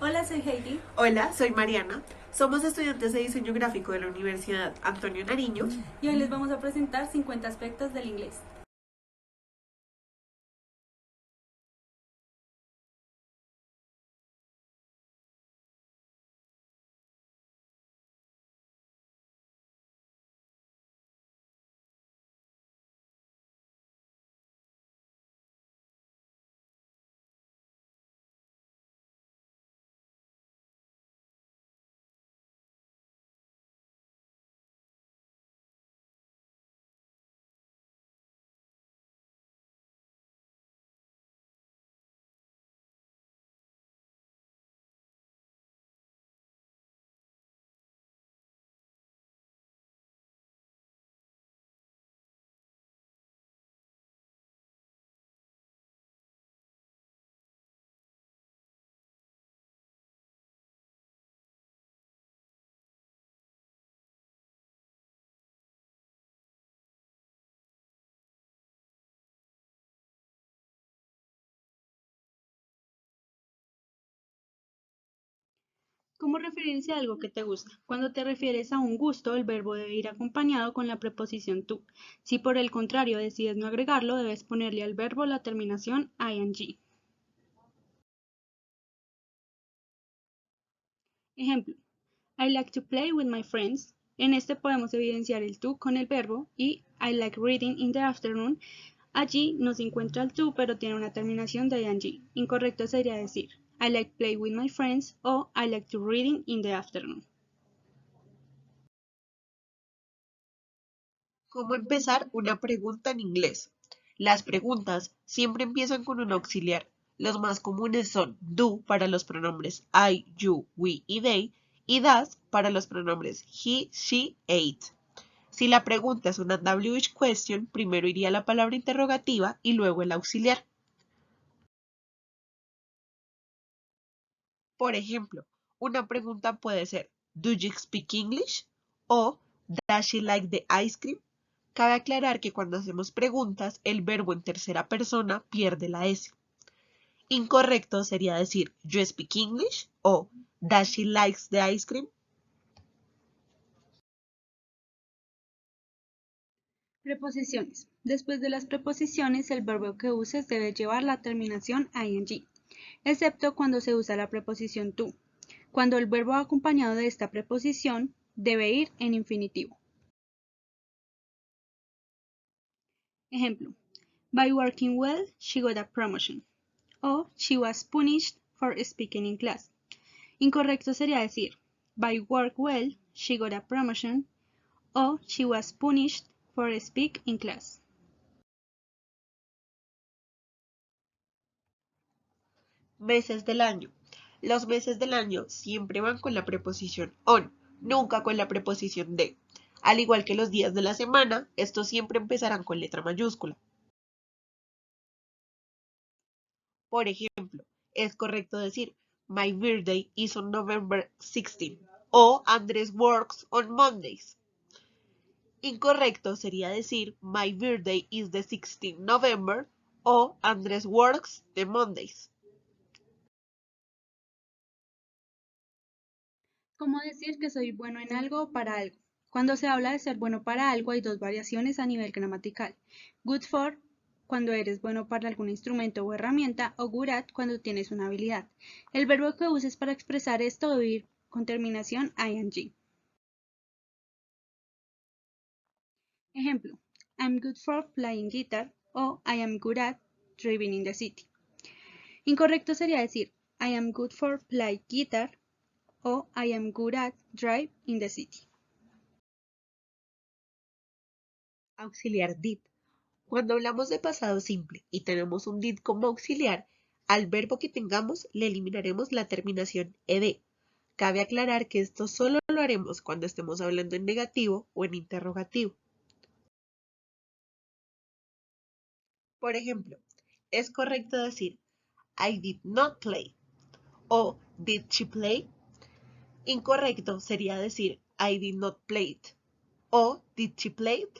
Hola, soy Heidi Hola, soy Mariana. Somos estudiantes de diseño gráfico de la Universidad Antonio Nariño. y hoy les vamos a presentar 50 aspectos del inglés. ¿Cómo referirse a algo que te gusta? Cuando te refieres a un gusto, el verbo debe ir acompañado con la preposición to. Si por el contrario decides no agregarlo, debes ponerle al verbo la terminación ing. Ejemplo: I like to play with my friends. En este podemos evidenciar el to con el verbo y I like reading in the afternoon. Allí no se encuentra el to, pero tiene una terminación de ing. Incorrecto sería decir I like play with my friends o I like to reading in the afternoon. ¿Cómo empezar una pregunta en inglés? Las preguntas siempre empiezan con un auxiliar. Los más comunes son do para los pronombres I, you, we y they y does para los pronombres he, she e it. Si la pregunta es una WH question, primero iría la palabra interrogativa y luego el auxiliar. Por ejemplo, una pregunta puede ser ¿Do you speak English? O ¿Does she like the ice cream? Cabe aclarar que cuando hacemos preguntas, el verbo en tercera persona pierde la S. Incorrecto sería decir ¿You speak English? O ¿Does she likes the ice cream? Preposiciones. Después de las preposiciones, el verbo que uses debe llevar la terminación ing, excepto cuando se usa la preposición to. Cuando el verbo acompañado de esta preposición debe ir en infinitivo. Ejemplo: By working well, she got a promotion. O she was punished for speaking in class. Incorrecto sería decir By work well, she got a promotion. O she was punished for speak in class. Meses del año. Los meses del año siempre van con la preposición on, nunca con la preposición de. Al igual que los días de la semana, estos siempre empezarán con letra mayúscula. Por ejemplo, es correcto decir My birthday is on November 16 o Andrés works on Mondays. Incorrecto sería decir My birthday is the 16th November o Andrés works the Mondays. ¿Cómo decir que soy bueno en algo o para algo? Cuando se habla de ser bueno para algo hay dos variaciones a nivel gramatical. Good for cuando eres bueno para algún instrumento o herramienta o good at cuando tienes una habilidad. El verbo que uses para expresar esto debe ir con terminación ing. Ejemplo: I'm good for playing guitar o I am good at driving in the city. Incorrecto sería decir I am good for play guitar o I am good at drive in the city. Auxiliar did. Cuando hablamos de pasado simple y tenemos un did como auxiliar, al verbo que tengamos le eliminaremos la terminación ed. Cabe aclarar que esto solo lo haremos cuando estemos hablando en negativo o en interrogativo. Por ejemplo, es correcto decir I did not play o did she play. Incorrecto sería decir I did not play it o did she play it.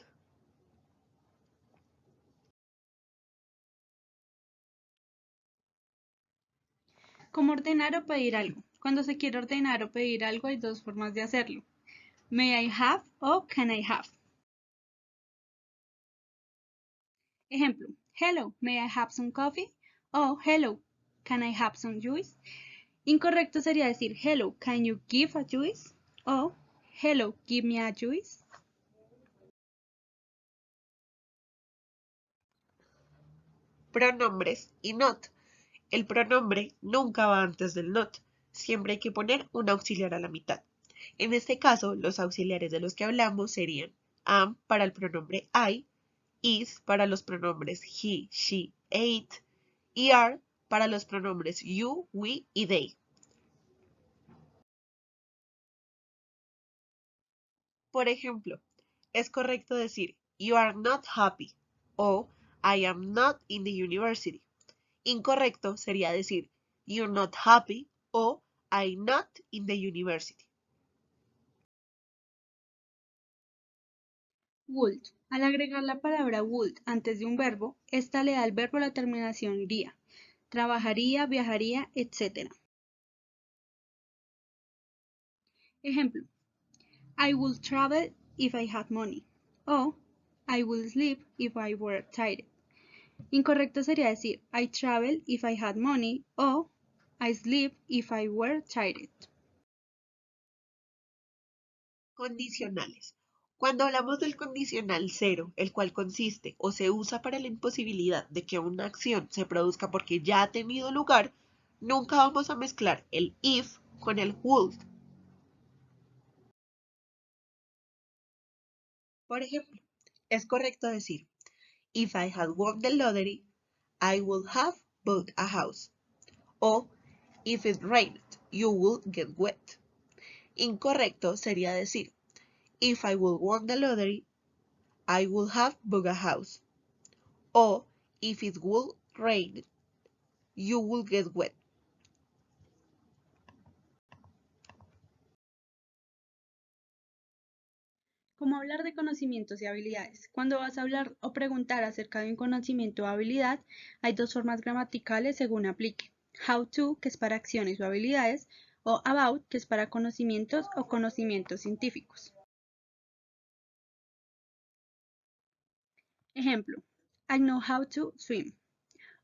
¿Cómo ordenar o pedir algo? Cuando se quiere ordenar o pedir algo hay dos formas de hacerlo. May I have o can I have. Ejemplo, hello, may I have some coffee? O hello, can I have some juice? Incorrecto sería decir hello, can you give a juice? O hello, give me a juice. Pronombres y not. El pronombre nunca va antes del not. Siempre hay que poner un auxiliar a la mitad. En este caso, los auxiliares de los que hablamos serían am para el pronombre I, is para los pronombres he, she e it, y are para los pronombres you, we y they. Por ejemplo, es correcto decir you are not happy o I am not in the university. Incorrecto sería decir you're not happy o I'm not in the university. Would. Al agregar la palabra would antes de un verbo, esta le da al verbo la terminación iría. Trabajaría, viajaría, etc. Ejemplo, I would travel if I had money. O I would sleep if I were tired. Incorrecto sería decir I travel if I had money o I sleep if I were tired. Condicionales. Cuando hablamos del condicional cero, el cual consiste o se usa para la imposibilidad de que una acción se produzca porque ya ha tenido lugar, nunca vamos a mezclar el if con el would. Por ejemplo, es correcto decir if I had won the lottery, I would have bought a house. O if it rained, you would get wet. Incorrecto sería decir if I would won the lottery, I would have bought a house. O if it would rain, you will get wet. ¿Cómo hablar de conocimientos y habilidades? Cuando vas a hablar o preguntar acerca de un conocimiento o habilidad, hay dos formas gramaticales según aplique. How to, que es para acciones o habilidades, o about, que es para conocimientos o conocimientos científicos. Ejemplo, I know how to swim.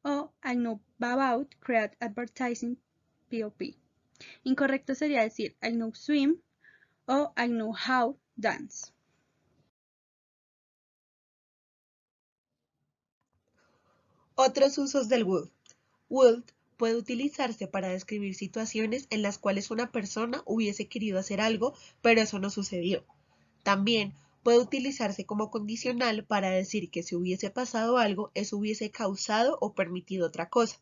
O I know about create advertising POP. Incorrecto sería decir I know swim o I know how dance. Otros usos del would. Would puede utilizarse para describir situaciones en las cuales una persona hubiese querido hacer algo, pero eso no sucedió. También puede utilizarse como condicional para decir que si hubiese pasado algo, eso hubiese causado o permitido otra cosa.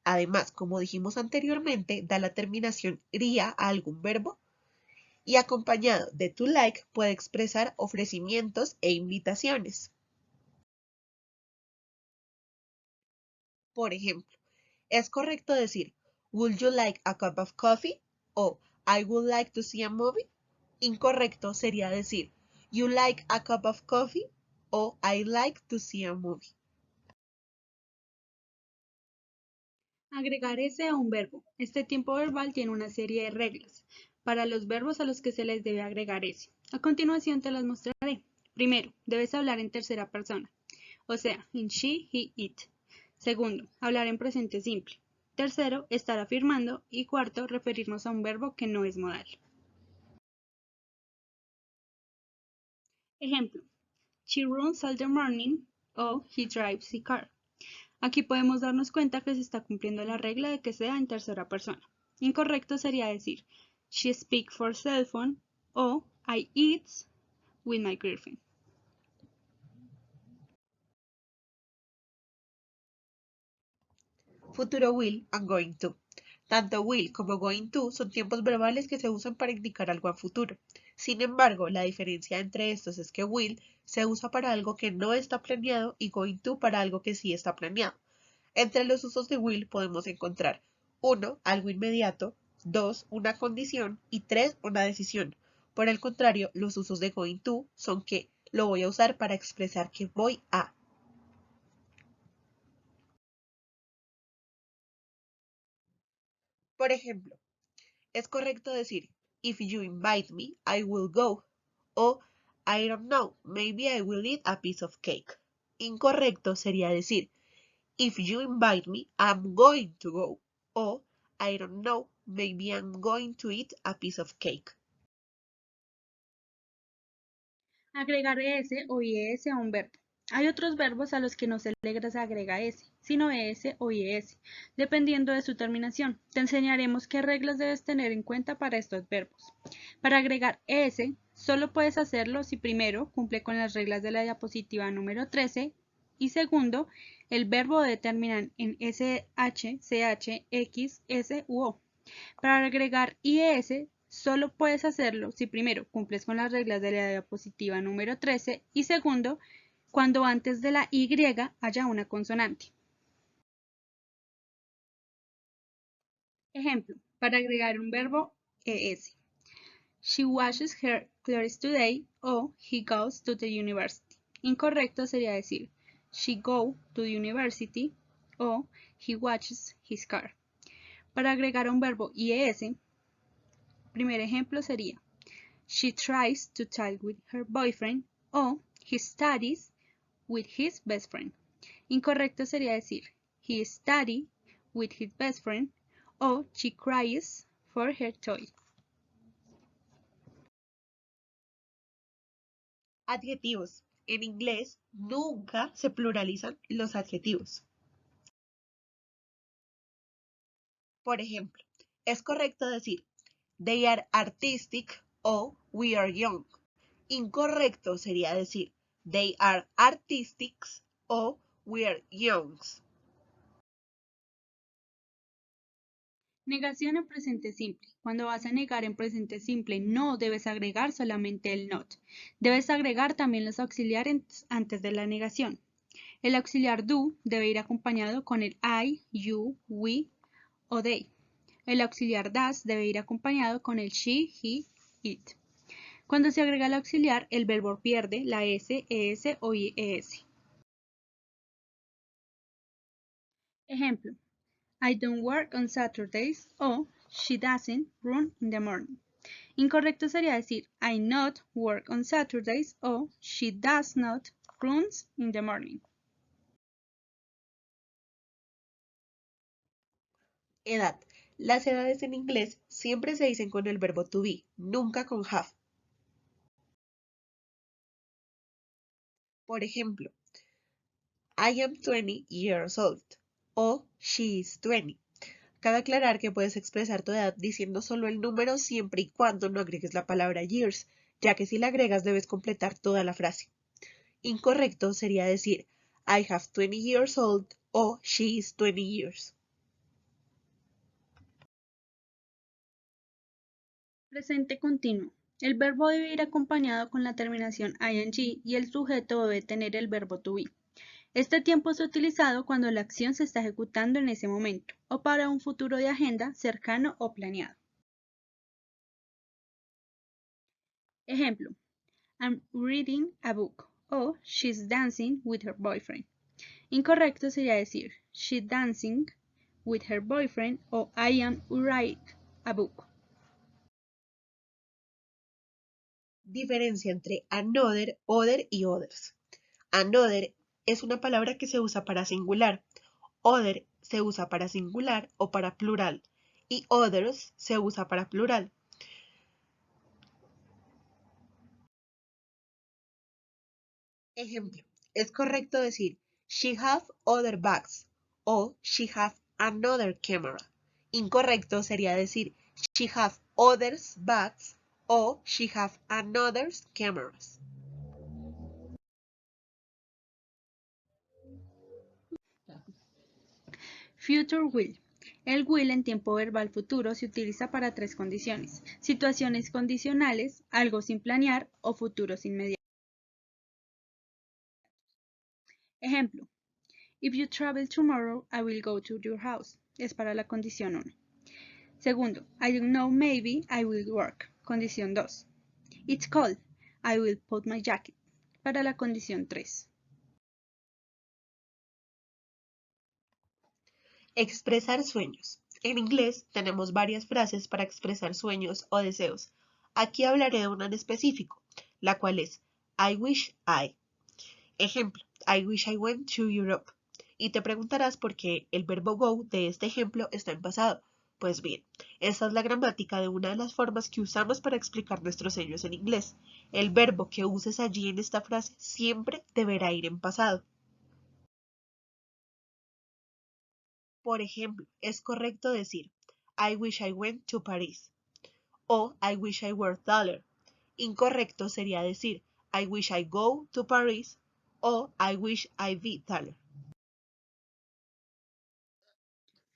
Además, como dijimos anteriormente, da la terminación ría a algún verbo y acompañado de to like puede expresar ofrecimientos e invitaciones. Por ejemplo, es correcto decir Would you like a cup of coffee? O I would like to see a movie. Incorrecto sería decir You like a cup of coffee? O I like to see a movie. Agregar ese a un verbo. Este tiempo verbal tiene una serie de reglas para los verbos a los que se les debe agregar ese. A continuación te las mostraré. Primero, debes hablar en tercera persona, o sea, in she, he, it. Segundo, hablar en presente simple. Tercero, estar afirmando. Y cuarto, referirnos a un verbo que no es modal. Ejemplo, she runs all the morning o he drives the car. Aquí podemos darnos cuenta que se está cumpliendo la regla de que sea en tercera persona. Incorrecto sería decir she speaks for cell phone o I eat with my girlfriend. Futuro will and going to. Tanto will como going to son tiempos verbales que se usan para indicar algo a futuro. Sin embargo, la diferencia entre estos es que will se usa para algo que no está planeado y going to para algo que sí está planeado. Entre los usos de will podemos encontrar 1. Algo inmediato, 2. Una condición y 3. Una decisión. Por el contrario, los usos de going to son que lo voy a usar para expresar que voy a. Por ejemplo, Es correcto decir, if you invite me, I will go. O, I don't know, maybe I will eat a piece of cake. Incorrecto sería decir, if you invite me, I'm going to go. O, I don't know, maybe I'm going to eat a piece of cake. Agregar es o ies a un verbo. Hay otros verbos a los que no se le agrega s, sino es o ies, dependiendo de su terminación. Te enseñaremos qué reglas debes tener en cuenta para estos verbos. Para agregar es, solo puedes hacerlo si primero cumple con las reglas de la diapositiva número 13 y segundo, el verbo debe terminar en sh, ch, x, s u o. Para agregar ies, solo puedes hacerlo si primero cumples con las reglas de la diapositiva número 13 y segundo, cuando antes de la y haya una consonante. Ejemplo, para agregar un verbo es. She washes her clothes today o he goes to the university. Incorrecto sería decir she go to the university o he washes his car. Para agregar un verbo ies, primer ejemplo sería she tries to talk with her boyfriend o he studies with his best friend. Incorrecto sería decir he studies with his best friend o she cries for her toy. Adjetivos. En inglés nunca se pluralizan los adjetivos. Por ejemplo, es correcto decir they are artistic o we are young. Incorrecto sería decir they are artistics o we are young. Negación en presente simple. Cuando vas a negar en presente simple, no debes agregar solamente el not. Debes agregar también los auxiliares antes de la negación. El auxiliar do debe ir acompañado con el I, you, we o they. El auxiliar does debe ir acompañado con el she, he, it. Cuando se agrega el auxiliar, el verbo pierde la s, es o ies. Ejemplo. I don't work on Saturdays o she doesn't run in the morning. Incorrecto sería decir I not work on Saturdays o she does not run in the morning. Edad. Las edades en inglés siempre se dicen con el verbo to be, nunca con have. Por ejemplo, I am 20 years old o she is 20. Cabe aclarar que puedes expresar tu edad diciendo solo el número siempre y cuando no agregues la palabra years, ya que si la agregas debes completar toda la frase. Incorrecto sería decir I have 20 years old o she is 20 years. Presente continuo. El verbo debe ir acompañado con la terminación ing y el sujeto debe tener el verbo to be. Este tiempo es utilizado cuando la acción se está ejecutando en ese momento o para un futuro de agenda cercano o planeado. Ejemplo, I'm reading a book o she's dancing with her boyfriend. Incorrecto sería decir she's dancing with her boyfriend o I am writing a book. Diferencia entre another, other y others. Another es una palabra que se usa para singular. Other se usa para singular o para plural. Y others se usa para plural. Ejemplo, es correcto decir she have other bags o she have another camera. Incorrecto sería decir she have others bags o she have another cameras. Future will. El will en tiempo verbal futuro se utiliza para tres condiciones: situaciones condicionales, algo sin planear o futuros inmediatos. Ejemplo, if you travel tomorrow, I will go to your house. Es para la condición 1. Segundo, I don't know, maybe I will work. Condición 2. It's cold. I will put my jacket. Para la condición 3. Expresar sueños. En inglés tenemos varias frases para expresar sueños o deseos. Aquí hablaré de una en específico, la cual es I wish I. Ejemplo, I wish I went to Europe. Y te preguntarás por qué el verbo go de este ejemplo está en pasado. Pues bien, esta es la gramática de una de las formas que usamos para explicar nuestros sueños en inglés. El verbo que uses allí en esta frase siempre deberá ir en pasado. Por ejemplo, es correcto decir I wish I went to Paris o I wish I were taller. Incorrecto sería decir I wish I go to Paris o I wish I be taller.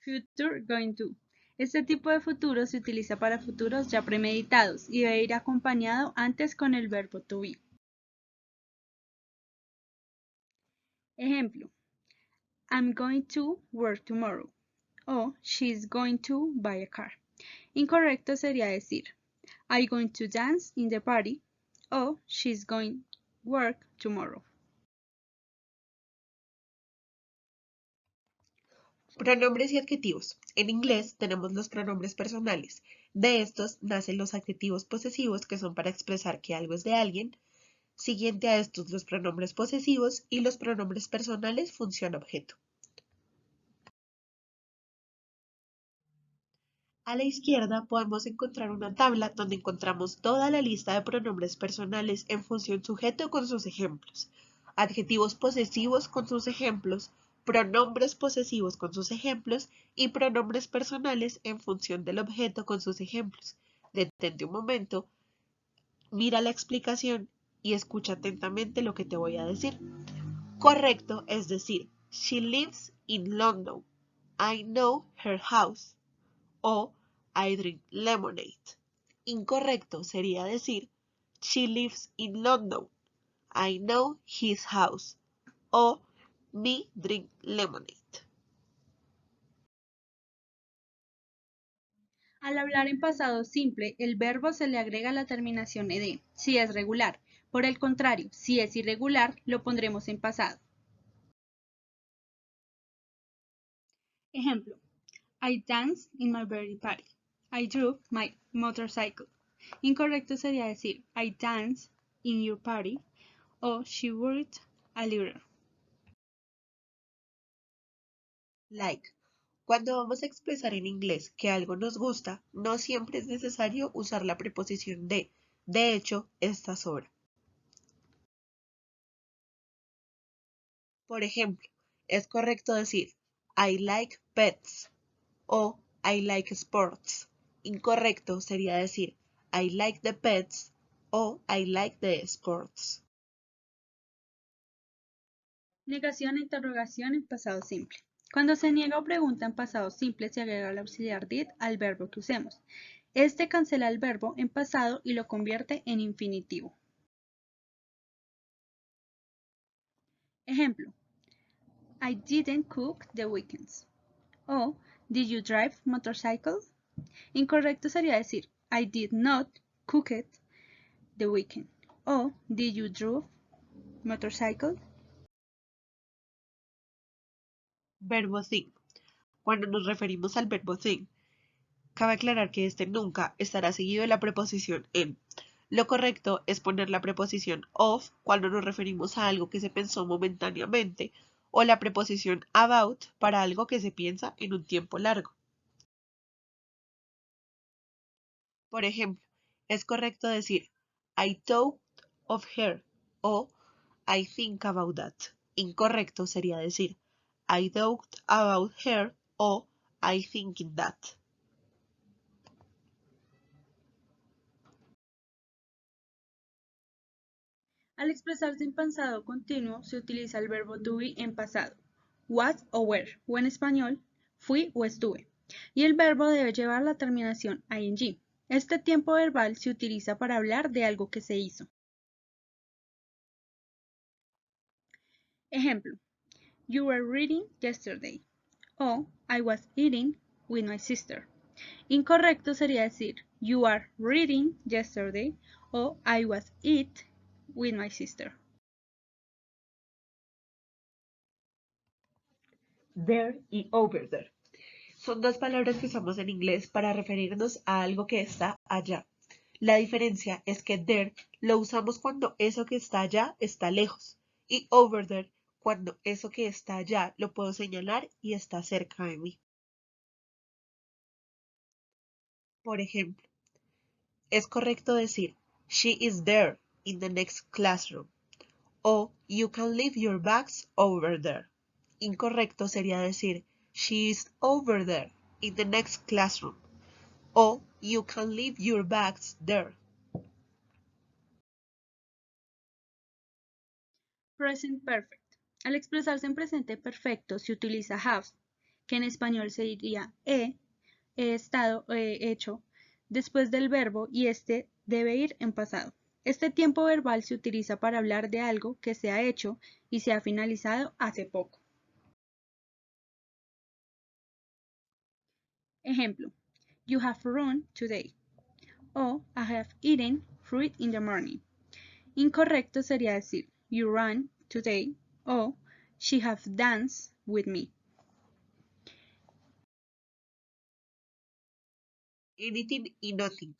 Future going to. Este tipo de futuro se utiliza para futuros ya premeditados y debe ir acompañado antes con el verbo to be. Ejemplo, I'm going to work tomorrow o she's going to buy a car. Incorrecto sería decir I'm going to dance in the party o she's going to work tomorrow. Pronombres y adjetivos. En inglés tenemos los pronombres personales. De estos nacen los adjetivos posesivos que son para expresar que algo es de alguien. Siguiente a estos los pronombres posesivos y los pronombres personales función objeto. A la izquierda podemos encontrar una tabla donde encontramos toda la lista de pronombres personales en función sujeto con sus ejemplos, adjetivos posesivos con sus ejemplos, pronombres posesivos con sus ejemplos y pronombres personales en función del objeto con sus ejemplos. Detente un momento, mira la explicación y escucha atentamente lo que te voy a decir. Correcto es decir, she lives in London. I know her house. O I drink lemonade. Incorrecto sería decir she lives in London. I know his house. O me drink lemonade. Al hablar en pasado simple, el verbo se le agrega la terminación ed si es regular. Por el contrario, si es irregular, lo pondremos en pasado. Ejemplo, I danced in my birthday party. I drove my motorcycle. Incorrecto sería decir I danced in your party o she worked a little. Like. Cuando vamos a expresar en inglés que algo nos gusta, no siempre es necesario usar la preposición de. De hecho, esta sobra. Por ejemplo, es correcto decir I like pets o I like sports. Incorrecto sería decir I like the pets o I like the sports. Negación e interrogación en pasado simple. Cuando se niega o pregunta en pasado simple se agrega el auxiliar did al verbo que usemos. Este cancela el verbo en pasado y lo convierte en infinitivo. Ejemplo, I didn't cook the weekends. O did you drive motorcycle? Incorrecto sería decir I did not cook it the weekend. O did you drive motorcycle? Verbo think. Cuando nos referimos al verbo think, cabe aclarar que este nunca estará seguido de la preposición en. Lo correcto es poner la preposición of cuando nos referimos a algo que se pensó momentáneamente o la preposición about para algo que se piensa en un tiempo largo. Por ejemplo, es correcto decir I thought of her o I think about that. Incorrecto sería decir I thought about her o I thinking that. Al expresarse en pasado continuo se utiliza el verbo to be en pasado, was o were, o en español, fui o estuve, y el verbo debe llevar la terminación ing. Este tiempo verbal se utiliza para hablar de algo que se hizo. Ejemplo, you were reading yesterday, o I was eating with my sister. Incorrecto sería decir you are reading yesterday o I was eat with my sister. There y over there. Son dos palabras que usamos en inglés para referirnos a algo que está allá. La diferencia es que there lo usamos cuando eso que está allá está lejos y over there cuando eso que está allá lo puedo señalar y está cerca de mí. Por ejemplo, es correcto decir she is there in the next classroom o you can leave your bags over there. Incorrecto sería decir she is over there in the next classroom o you can leave your bags there. Present perfect. Al expresarse en presente perfecto se utiliza have, que en español se diría he estado, he hecho, después del verbo y este debe ir en pasado. Este tiempo verbal se utiliza para hablar de algo que se ha hecho y se ha finalizado hace poco. Ejemplo, you have run today o I have eaten fruit in the morning. Incorrecto sería decir you ran today o she have danced with me. Anything y nothing.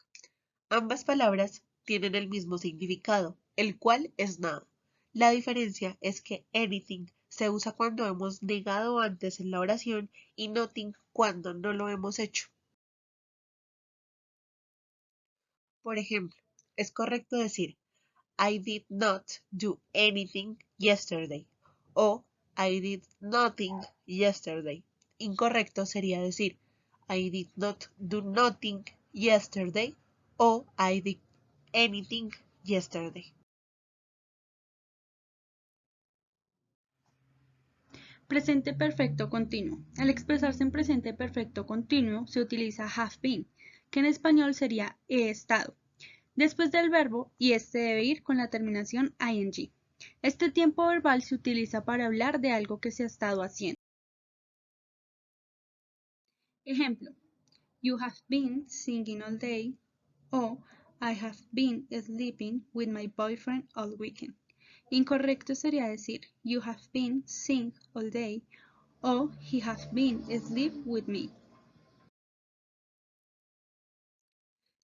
Ambas palabras tienen el mismo significado, el cual es nada. La diferencia es que anything se usa cuando hemos negado antes en la oración y nothing cuando no lo hemos hecho. Por ejemplo, es correcto decir I did not do anything yesterday o I did nothing yesterday. Incorrecto sería decir I did not do nothing yesterday o I did anything yesterday. Presente perfecto continuo. Al expresarse en presente perfecto continuo se utiliza have been, que en español sería he estado, después del verbo y este debe ir con la terminación ing. Este tiempo verbal se utiliza para hablar de algo que se ha estado haciendo. Ejemplo, you have been singing all day o I have been sleeping with my boyfriend all weekend. Incorrecto sería decir you have been sing all day o he has been asleep with me.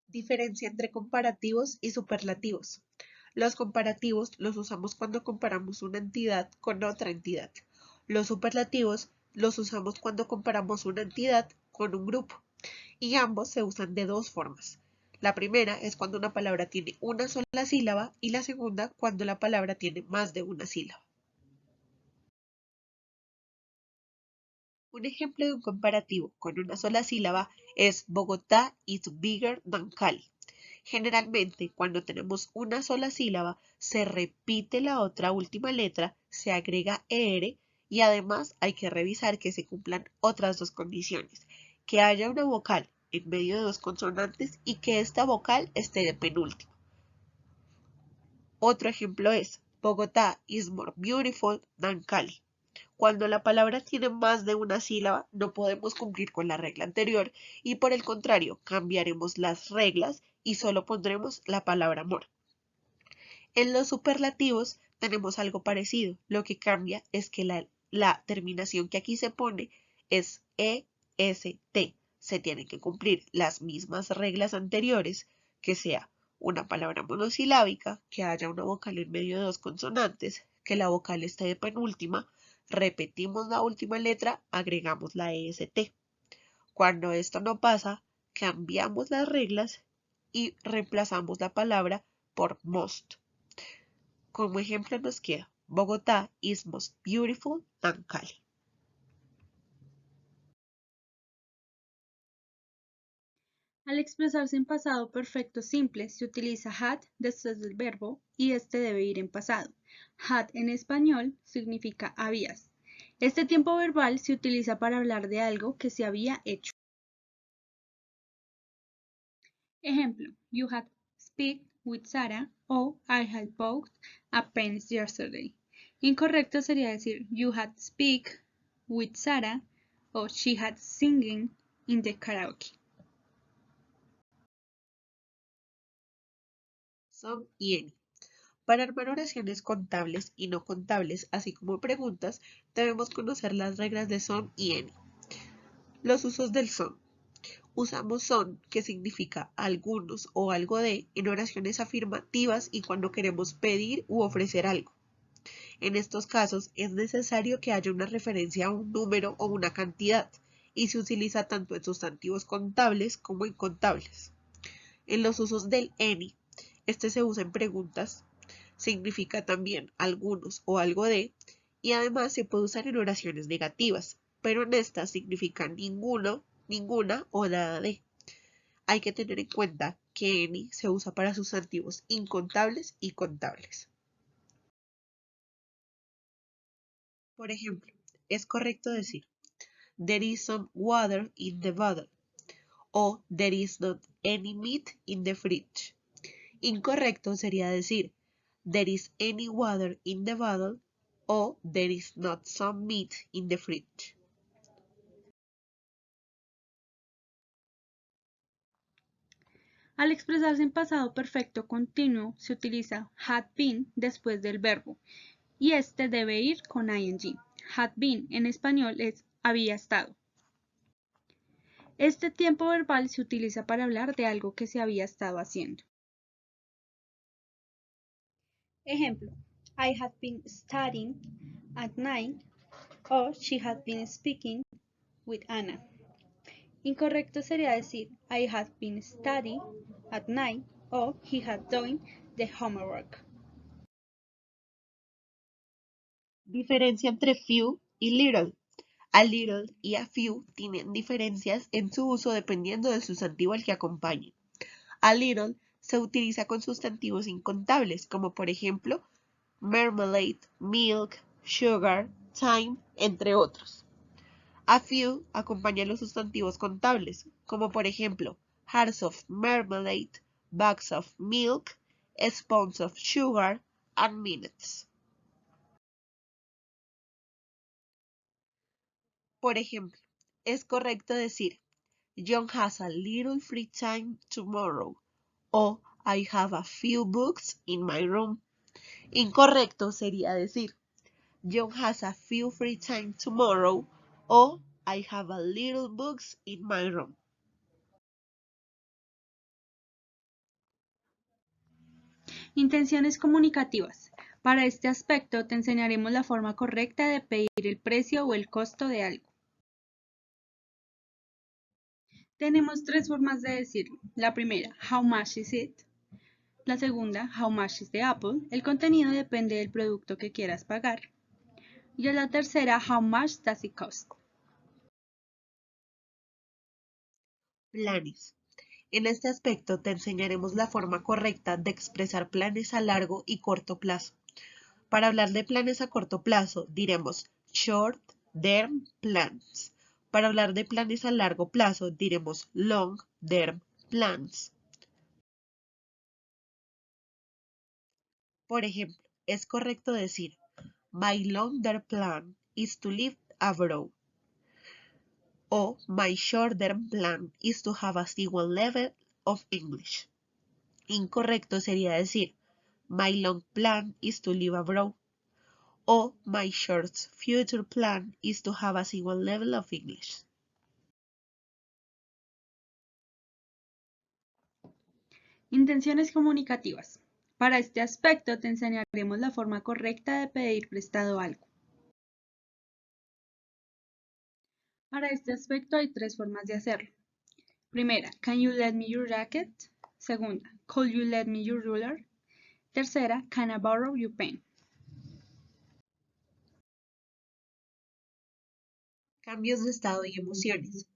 Diferencia entre comparativos y superlativos. Los comparativos los usamos cuando comparamos una entidad con otra entidad. Los superlativos los usamos cuando comparamos una entidad con un grupo. Y ambos se usan de dos formas. La primera es cuando una palabra tiene una sola sílaba y la segunda cuando la palabra tiene más de una sílaba. Un ejemplo de un comparativo con una sola sílaba es Bogotá is bigger than Cali. Generalmente, cuando tenemos una sola sílaba, se repite la otra última letra, se agrega ER y además hay que revisar que se cumplan otras dos condiciones. Que haya una vocal en medio de dos consonantes y que esta vocal esté de penúltima. Otro ejemplo es Bogotá is more beautiful than Cali. Cuando la palabra tiene más de una sílaba, no podemos cumplir con la regla anterior y por el contrario, cambiaremos las reglas y solo pondremos la palabra more. En los superlativos tenemos algo parecido. Lo que cambia es que la terminación que aquí se pone es EST. Se tienen que cumplir las mismas reglas anteriores, que sea una palabra monosilábica, que haya una vocal en medio de dos consonantes, que la vocal esté de penúltima, repetimos la última letra, agregamos la EST. Cuando esto no pasa, cambiamos las reglas y reemplazamos la palabra por most. Como ejemplo nos queda Bogotá is most beautiful than Cali. Al expresarse en pasado perfecto simple se utiliza had después del verbo y este debe ir en pasado. Had en español significa habías. Este tiempo verbal se utiliza para hablar de algo que se había hecho. Ejemplo, you had speak with Sarah o I had bought a pen yesterday. Incorrecto sería decir you had speak with Sarah o she had singing in the karaoke. Some y any. Para armar oraciones contables y no contables, así como preguntas, debemos conocer las reglas de some y any. Los usos del son. Usamos son, que significa algunos o algo de, en oraciones afirmativas y cuando queremos pedir u ofrecer algo. En estos casos es necesario que haya una referencia a un número o una cantidad y se utiliza tanto en sustantivos contables como incontables. En los usos del any, este se usa en preguntas, significa también algunos o algo de, y además se puede usar en oraciones negativas, pero en estas significa ninguno, ninguna o nada de. Hay que tener en cuenta que any se usa para sustantivos incontables y contables. Por ejemplo, es correcto decir there is some water in the bottle o there is not any meat in the fridge. Incorrecto sería decir there is any water in the bottle o there is not some meat in the fridge. Al expresarse en pasado perfecto continuo, se utiliza had been después del verbo y este debe ir con ing. Had been en español es había estado. Este tiempo verbal se utiliza para hablar de algo que se había estado haciendo. Ejemplo, I had been studying at night o she had been speaking with Anna. Incorrecto sería decir I had been studying at night o he had done the homework. Diferencia entre few y little. A little y a few tienen diferencias en su uso dependiendo del sustantivo al que acompañe. A little se utiliza con sustantivos incontables, como por ejemplo marmalade, milk, sugar, time, entre otros. A few acompaña los sustantivos contables, como por ejemplo hearts of marmalade, bags of milk, spoons of sugar, and minutes. Por ejemplo, es correcto decir John has a little free time tomorrow o I have a few books in my room. Incorrecto sería decir John has a few free time tomorrow o I have a little books in my room. Intenciones comunicativas. Para este aspecto te enseñaremos la forma correcta de pedir el precio o el costo de algo. Tenemos tres formas de decirlo. La primera, how much is it? La segunda, how much is the apple? El contenido depende del producto que quieras pagar. Y la tercera, how much does it cost? Planes. En este aspecto te enseñaremos la forma correcta de expresar planes a largo y corto plazo. Para hablar de planes a corto plazo, diremos short-term plans. Para hablar de planes a largo plazo, diremos long-term plans. Por ejemplo, es correcto decir my long-term plan is to live abroad o my short-term plan is to have a single level of English. Incorrecto sería decir my long plan is to live abroad o my short future plan is to have a single level of English. Intenciones comunicativas. Para este aspecto te enseñaremos la forma correcta de pedir prestado algo. Para este aspecto hay tres formas de hacerlo. Primera, can you lend me your jacket? Segunda, could you lend me your ruler? Tercera, can I borrow your pen? Cambios de estado y emociones.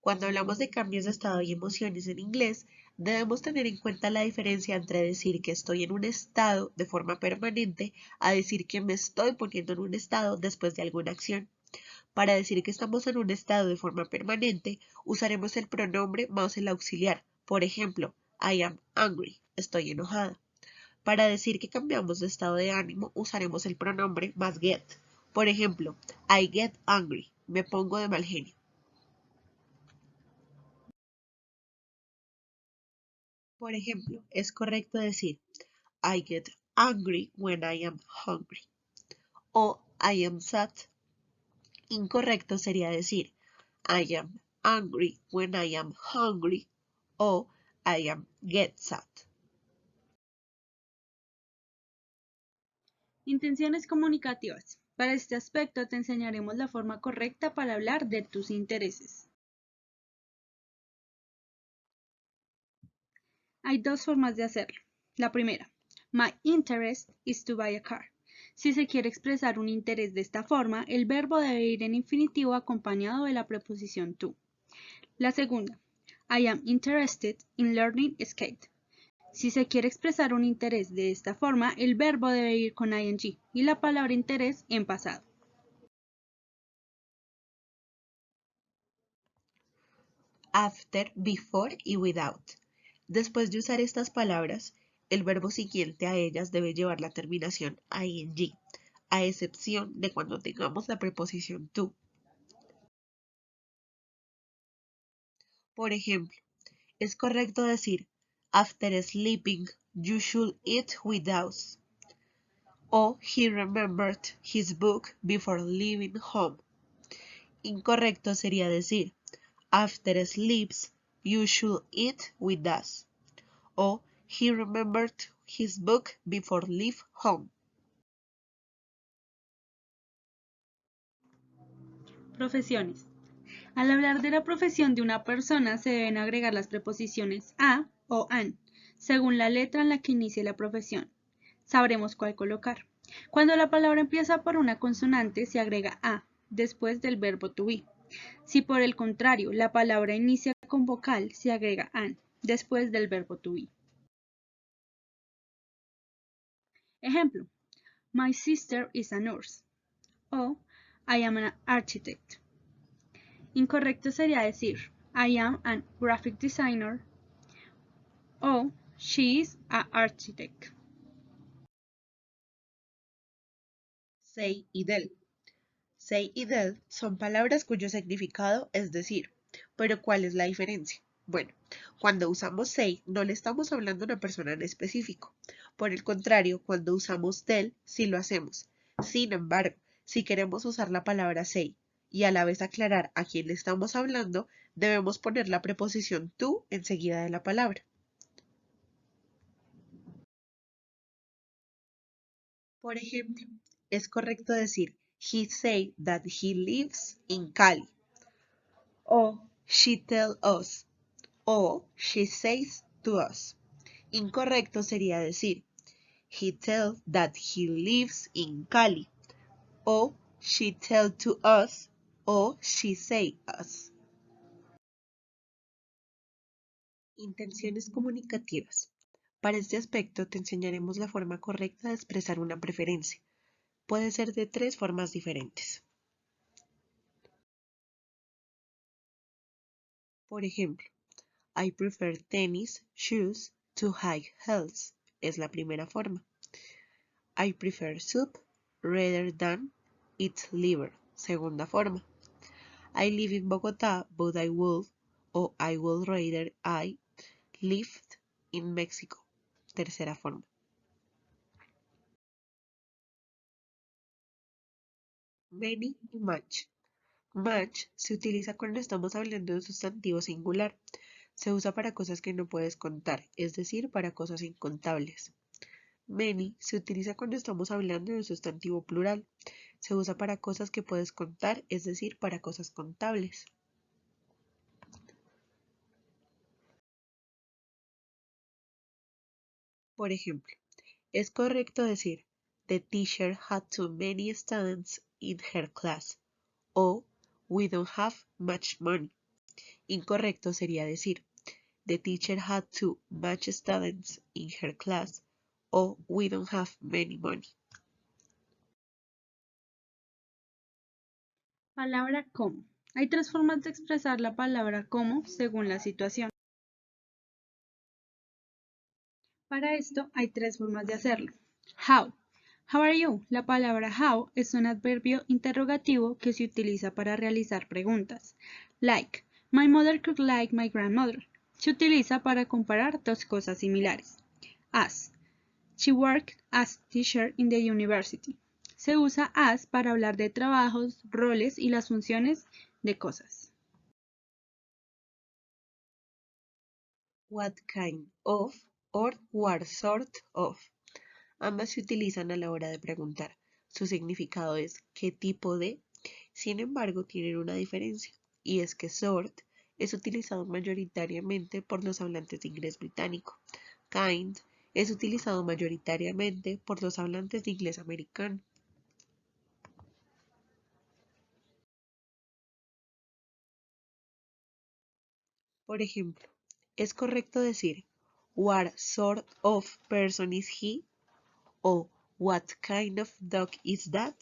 Cuando hablamos de cambios de estado y emociones en inglés, debemos tener en cuenta la diferencia entre decir que estoy en un estado de forma permanente a decir que me estoy poniendo en un estado después de alguna acción. Para decir que estamos en un estado de forma permanente, usaremos el pronombre más el auxiliar. Por ejemplo, I am angry, estoy enojada. Para decir que cambiamos de estado de ánimo, usaremos el pronombre más get. Por ejemplo, I get angry, me pongo de mal genio. Por ejemplo, es correcto decir I get angry when I am hungry o I am sad. Incorrecto sería decir I am angry when I am hungry o I am get sad. Intenciones comunicativas. Para este aspecto te enseñaremos la forma correcta para hablar de tus intereses. Hay dos formas de hacerlo. La primera, my interest is to buy a car. Si se quiere expresar un interés de esta forma, el verbo debe ir en infinitivo acompañado de la preposición to. La segunda, I am interested in learning skate. Si se quiere expresar un interés de esta forma, el verbo debe ir con ing y la palabra interés en pasado. After, before y without. Después de usar estas palabras, el verbo siguiente a ellas debe llevar la terminación ing, a excepción de cuando tengamos la preposición to. Por ejemplo, es correcto decir after sleeping, you should eat with us. O he remembered his book before leaving home. Incorrecto sería decir after sleeps, you should eat with us. O he remembered his book before leave home. Profesiones. Al hablar de la profesión de una persona se deben agregar las preposiciones a o an, según la letra en la que inicie la profesión. Sabremos cuál colocar. Cuando la palabra empieza por una consonante se agrega a, después del verbo to be. Si por el contrario la palabra inicia con vocal se agrega an, después del verbo to be. Ejemplo, my sister is a nurse. O I am an architect. Incorrecto sería decir I am an graphic designer o she is an architect. Say y del. Say y del son palabras cuyo significado es decir, pero ¿cuál es la diferencia? Bueno, cuando usamos say no le estamos hablando a una persona en específico. Por el contrario, cuando usamos del sí lo hacemos. Sin embargo, si queremos usar la palabra say y a la vez aclarar a quién le estamos hablando, debemos poner la preposición to enseguida de la palabra. Por ejemplo, es correcto decir he said that he lives in Cali. O she tells us. O she says to us. Incorrecto sería decir he tells that he lives in Cali. O she tells to us. O she say us. Intenciones comunicativas. Para este aspecto te enseñaremos la forma correcta de expresar una preferencia. Puede ser de tres formas diferentes. Por ejemplo, I prefer tennis shoes to high heels. Es la primera forma. I prefer soup rather than eat liver. Segunda forma. I live in Bogotá, but I would o I would rather I lived in Mexico. Tercera forma. Many y much. Much se utiliza cuando estamos hablando de un sustantivo singular. Se usa para cosas que no puedes contar, es decir, para cosas incontables. Many se utiliza cuando estamos hablando de un sustantivo plural. Se usa para cosas que puedes contar, es decir, para cosas contables. Por ejemplo, es correcto decir the teacher had too many students in her class o we don't have much money. Incorrecto sería decir the teacher had too much students in her class o we don't have many money. Palabra como. Hay tres formas de expresar la palabra como según la situación. Para esto hay tres formas de hacerlo. How. How are you? La palabra how es un adverbio interrogativo que se utiliza para realizar preguntas. Like. My mother could like my grandmother. Se utiliza para comparar dos cosas similares. As. She worked as teacher in the university. Se usa as para hablar de trabajos, roles y las funciones de cosas. what kind of or what sort of. Ambas se utilizan a la hora de preguntar. Su significado es ¿qué tipo de? Sin embargo, tienen una diferencia, y es que sort es utilizado mayoritariamente por los hablantes de inglés británico. Kind es utilizado mayoritariamente por los hablantes de inglés americano. Por ejemplo, es correcto decir What sort of person is he? O What kind of dog is that?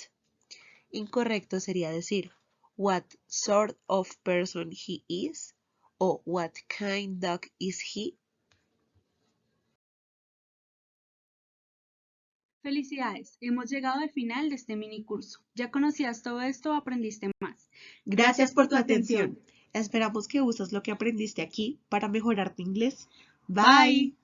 Incorrecto sería decir What sort of person he is? O What kind dog is he? Felicidades, hemos llegado al final de este mini curso. ¿Ya conocías todo esto o aprendiste más? Gracias por tu atención. Esperamos que uses lo que aprendiste aquí para mejorar tu inglés. Bye.